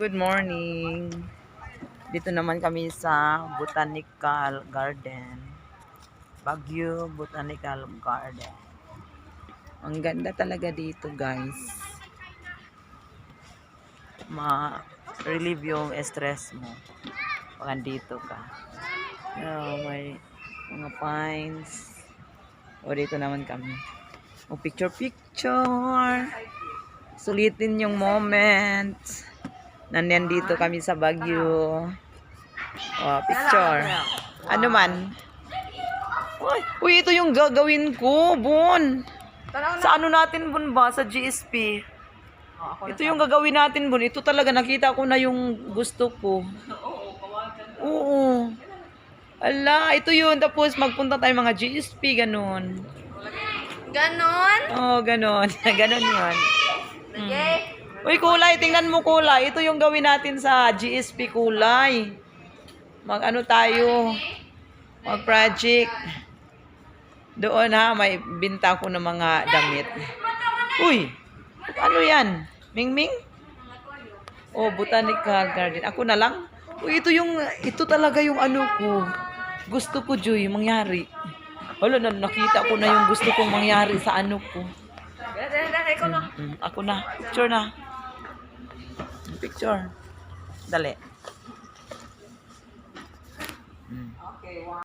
Good morning. Dito naman kami sa Botanical Garden. Baguio Botanical Garden. Ang ganda talaga dito, guys. Ma-relieve yung stress mo pag andito ka. May mga pines. Dito naman kami. Picture. Sulitin yung moment. Nandito kami sa Baguio. Picture. Ano man? Uy, ito yung gagawin ko, Bon. Sa ano natin, Bon ba? Sa GSP. Ito yung gagawin natin, Bon. Ito talaga, nakita ko na yung gusto ko. Oo. Ala, ito yun. Tapos magpunta tayo mga GSP, ganun. Ganon? Oo, ganun. Ganun yun. Uy, kulay. Tingnan mo kulay. Ito yung gawin natin sa GSP kulay. Mag-ano tayo. Mag-project. Doon ha, may binta ko ng mga damit. Uy, ano yan? Mingming? Botanical Garden. Ako na lang? Uy, ito talaga yung ano ko. Gusto ko, Joy, mangyari. Hala, nakita ko na yung gusto kong mangyari sa ano ko. Ako na. Picture na. Picture. Dali.